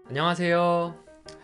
안녕하세요.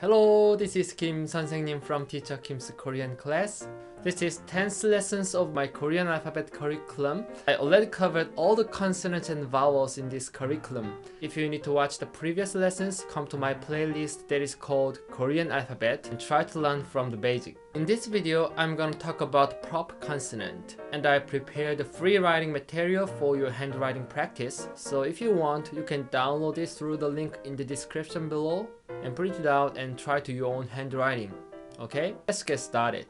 Hello, this is Kim 선생님 from Teacher Kim's Korean class. This is 10th lessons of my Korean alphabet curriculum. I already covered all the consonants and vowels in this curriculum. If you need to watch the previous lessons, come to my playlist that is called Korean alphabet and try to learn from the basic. In this video, I'm gonna talk about prop consonant, and I prepared free writing material for your handwriting practice. So if you want, you can download this through the link in the description below and print it out and try to your own handwriting. Okay, let's get started.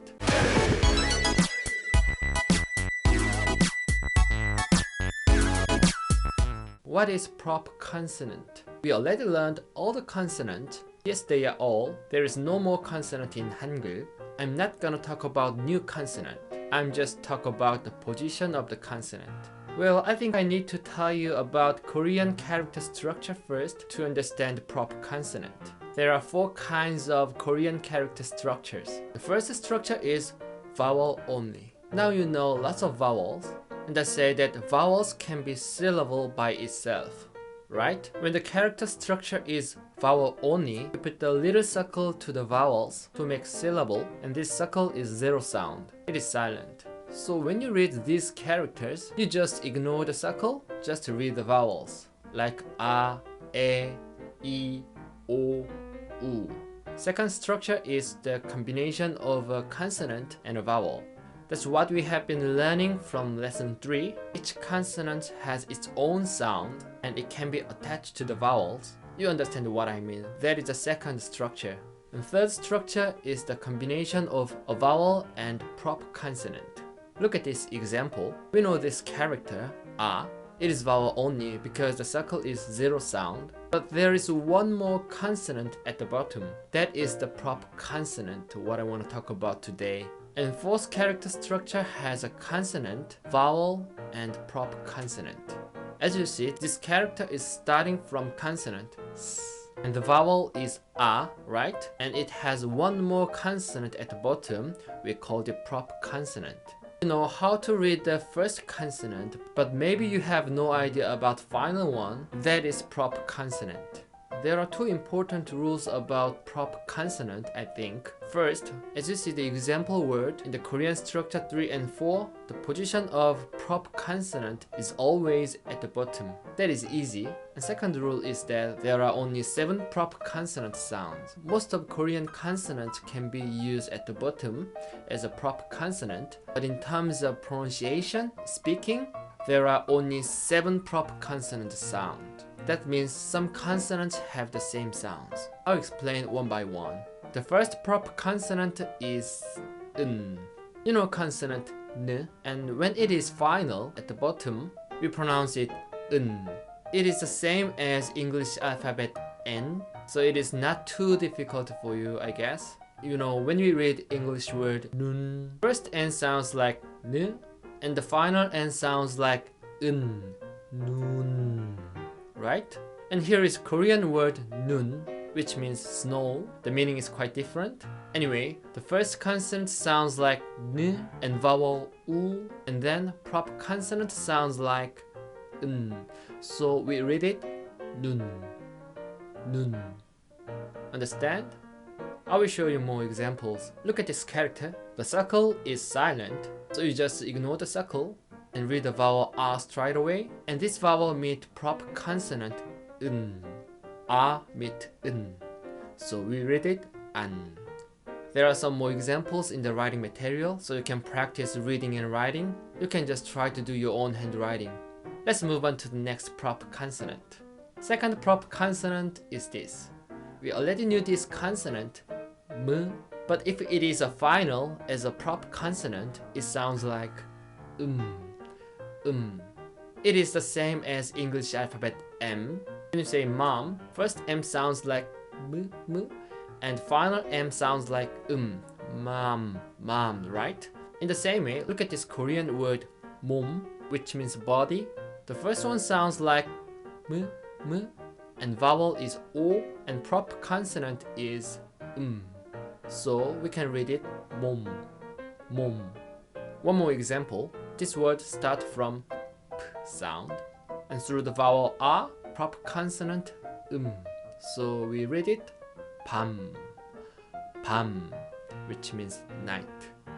What is prop consonant? We already learned all the consonants. Yes, they are all. There is no more consonant in Hangul. I'm not gonna talk about new consonant. I'm just talk about the position of the consonant. Well, I think I need to tell you about Korean character structure first to understand prop consonant. There are 4 kinds of Korean character structures. The first structure is vowel only. Now you know lots of vowels, and I say that vowels can be syllable by itself, right? When the character structure is vowel only, you put the little circle to the vowels to make syllable, and this circle is zero sound. It is silent. So when you read these characters, you just ignore the circle, just read the vowels, like a, e, o, u. Second structure is the combination of a consonant and a vowel. That's what we have been learning from lesson 3. Each consonant has its own sound and it can be attached to the vowels. You understand what I mean. That is the second structure. And third structure is the combination of a vowel and prop consonant. Look at this example. We know this character, a. It is vowel only because the circle is zero sound. But there is one more consonant at the bottom. That is the prop consonant, what I want to talk about today. And fourth character structure has a consonant, vowel, and prop consonant. As you see, this character is starting from consonant, s, and the vowel is a, right? And it has one more consonant at the bottom. We call it prop consonant. You know how to read the first consonant, but maybe you have no idea about final one. That is prop consonant. There are 2 important rules about prop consonant, I think. First, as you see the example word in the Korean structure 3 and 4, the position of prop consonant is always at the bottom. That is easy. And second rule is that there are only 7 prop consonant sounds. Most of Korean consonants can be used at the bottom as a prop consonant, but in terms of pronunciation, speaking, there are only 7 prop consonant sounds. That means some consonants have the same sounds. I'll explain one by one. The first prop consonant is n. You know consonant n, and when it is final at the bottom, we pronounce it n. It is the same as English alphabet n, so it is not too difficult for you, I guess. You know, when we read English word nun, first n sounds like n, and the final n sounds like n, nun. Right? And here is Korean word nun, which means snow. The meaning is quite different. Anyway, the first consonant sounds like n and vowel u, and then prop consonant sounds like n. So we read it nun, nun. Understand? I will show you more examples. Look at this character. The circle is silent, so you just ignore the circle and read the vowel a straight away, and this vowel meet prop consonant n. A meet n. So we read it an. There are some more examples in the writing material, so you can practice reading and writing. You can just try to do your own handwriting. Let's move on to the next prop consonant. Second prop consonant is this. We already knew this consonant, m, but if it is a final as a prop consonant, it sounds like It is the same as English alphabet M. When you say mom, first M sounds like m, and final M sounds like mom, right? In the same way, look at this Korean word 몸, which means body. The first one sounds like m, and vowel is o, and prop consonant is So we can read it 몸. One more example. This word starts from p sound, and through the vowel a, prop consonant So we read it 밤, 밤, which means night.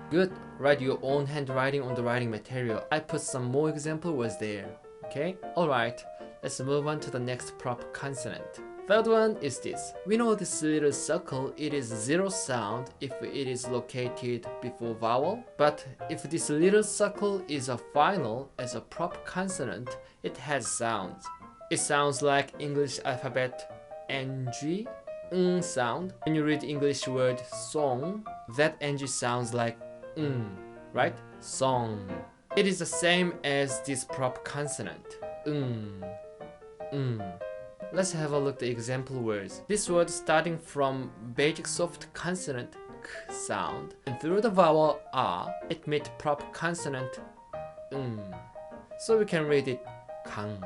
Good. Write your own handwriting on the writing material. I put some more example words there. Okay? Alright. Let's move on to the next proper consonant. Third one is this. We know this little circle, it is zero sound if it is located before vowel. But if this little circle is a final as a proper consonant, it has sounds. It sounds like English alphabet NG, sound. When you read English word song, that NG sounds like right? Song. It is the same as this proper consonant. Let's have a look at the example words. This word starting from basic soft consonant k sound and through the vowel a, it meets proper consonant So we can read it 강,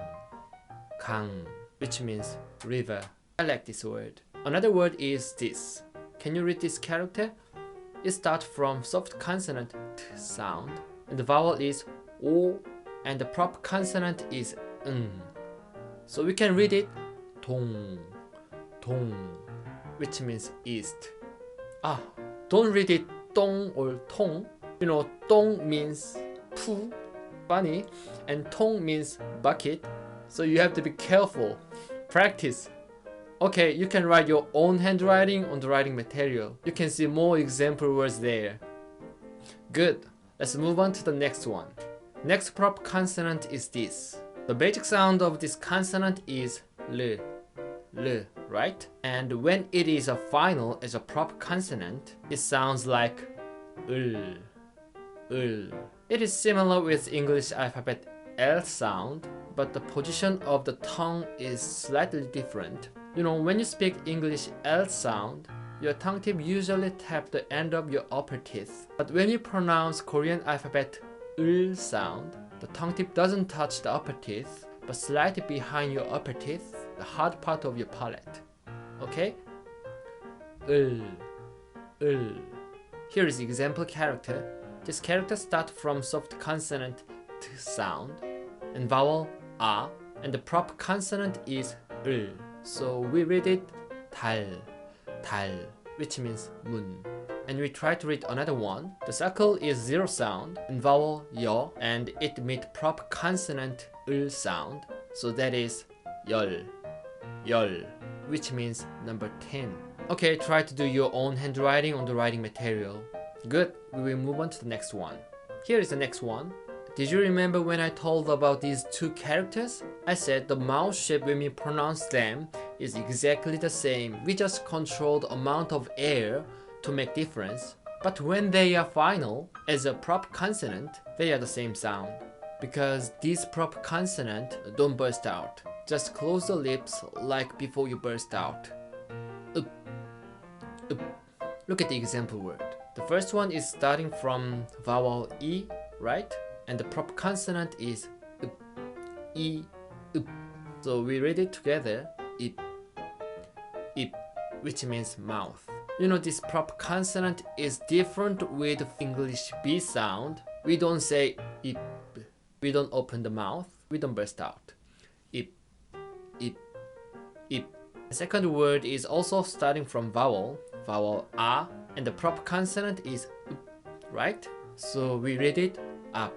강, which means river. I like this word. Another word is this. Can you read this character? It starts from soft consonant t sound and the vowel is o and the proper consonant is So we can read it 동, 동, which means east. Don't read it 똥 or 통. You know, 똥 means 푸, funny, and 통 means bucket. So you have to be careful. Practice. Okay, you can write your own handwriting on the writing material. You can see more example words there. Good. Let's move on to the next one. Next proper consonant is this. The basic sound of this consonant is L, right? And when it is a final as a proper consonant, it sounds like ul. It is similar with English alphabet L sound, but the position of the tongue is slightly different. You know, when you speak English L sound, your tongue tip usually tap the end of your upper teeth. But when you pronounce Korean alphabet ul sound, the tongue tip doesn't touch the upper teeth, but slightly behind your upper teeth, the hard part of your palate. Okay? ul. Here is the example character. This character starts from soft consonant t sound and vowel a, and the proper consonant is ul. So we read it 달, which means moon. And we try to read another one. The circle is zero sound and vowel 여, and it meets proper consonant 을 sound. So that is 열, which means number 10. Okay, try to do your own handwriting on the writing material. Good, we will move on to the next one. Here is the next one. Did you remember when I told about these two characters? I said the mouth shape when we pronounce them is exactly the same. We just control the amount of air to make difference. But when they are final, as a proper consonant, they are the same sound. Because these proper consonant don't burst out. Just close the lips like before you burst out. Look at the example word. The first one is starting from vowel E, right? And the proper consonant is E, So we read it together, ip, which means mouth. You know, this proper consonant is different with English B sound. We don't say ip, we don't open the mouth, we don't burst out. Ip. The second word is also starting from vowel A, and the proper consonant is right? So we read it up,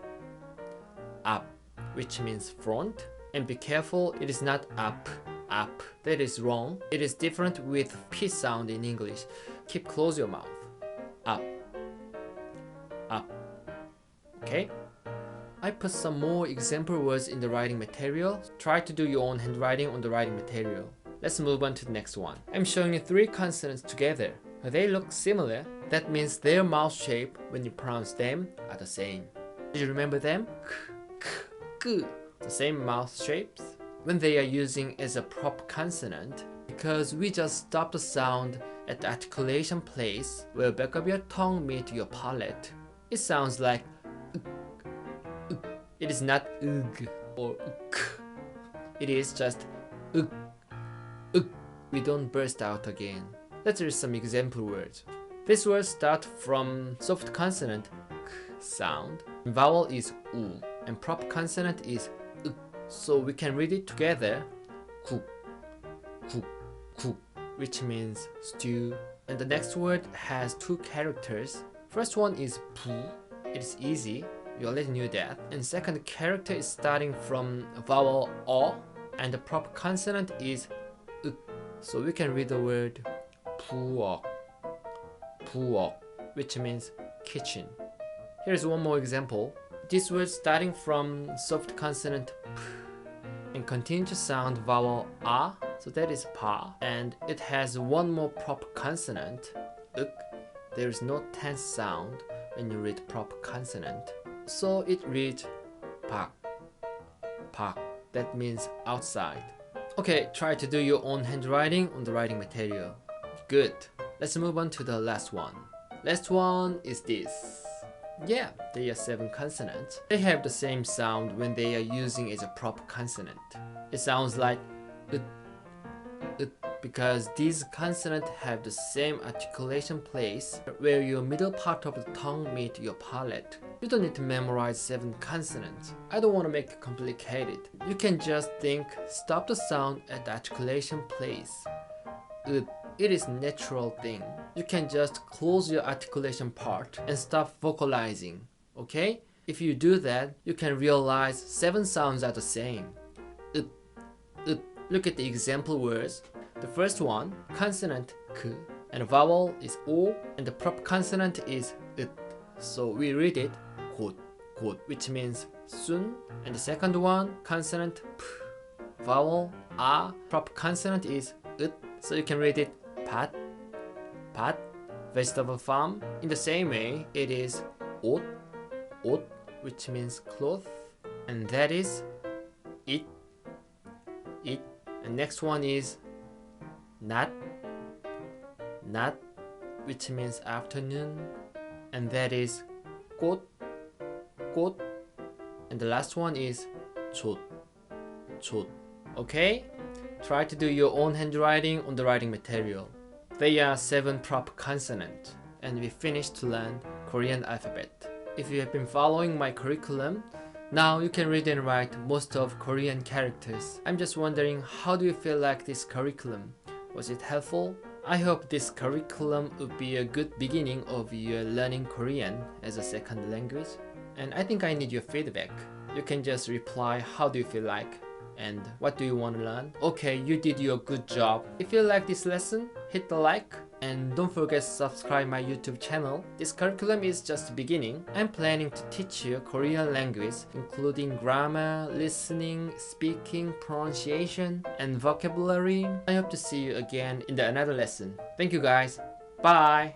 which means front. And be careful, it is not up. That is wrong. It is different with P sound in English. Keep close your mouth. Up. Okay? I put some more example words in the writing material. Try to do your own handwriting on the writing material. Let's move on to the next one. I'm showing you three consonants together. They look similar. That means their mouth shape when you pronounce them are the same. Did you remember them? K. The same mouth shapes when they are using as a proper consonant, because we just stop the sound at the articulation place where back of your tongue meets your palate. It sounds like It is not ug or uk. It is just uk. We don't burst out again. Let's read some example words. This word starts from soft consonant k sound. Vowel is u and proper consonant is uk. So we can read it together. 국. which means stew. And the next word has two characters. First one is 부. It is easy. You already knew that. And second character is starting from vowel O, and the proper consonant is uk. So we can read the word 부엌, 부엌, which means kitchen. Here's one more example. This word starting from soft consonant p and continue to sound vowel a, so that is pa, and it has one more proper consonant, uk. There is no tense sound when you read proper consonant, so it reads 박, 박. That means outside. Okay, try to do your own handwriting on the writing material. Good. Let's move on to the last one. Last one is this. Yeah, they are 7 consonants. They have the same sound when they are using as a proper consonant. It sounds like ut, ut, because these consonants have the same articulation place where your middle part of the tongue meets your palate. You don't need to memorize 7 consonants. I don't want to make it complicated. You can just think, stop the sound at the articulation place. Ut. It is natural thing. You can just close your articulation part and stop vocalizing, okay? If you do that, you can realize 7 sounds are the same. Ut, ut. Look at the example words. The first one, consonant k, and the vowel is o, and the proper consonant is ut. So we read it 곧, 곧, which means soon. And the second one, consonant p, vowel a, proper consonant is ut. So you can read it 밭, 밭, vegetable farm. In the same way, it is 옷, 옷, which means cloth, and that is it, it. And next one is 낮, 낮, which means afternoon, and that is 꽃, 꽃. And the last one is 촛, 촛. Okay? Try to do your own handwriting on the writing material. They are 7 proper consonants, and we finished to learn Korean alphabet. If you have been following my curriculum, now you can read and write most of Korean characters. I'm just wondering, how do you feel like this curriculum? Was it helpful? I hope this curriculum would be a good beginning of your learning Korean as a second language. And I think I need your feedback. You can just reply, how do you feel like? And what do you want to learn? Okay, you did your good job. If you like this lesson, hit the like and don't forget to subscribe my YouTube channel. This curriculum is just the beginning. I'm planning to teach you Korean language, including grammar, listening, speaking, pronunciation, and vocabulary. I hope to see you again in another lesson. Thank you guys. Bye.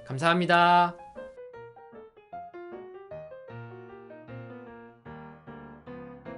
감사합니다.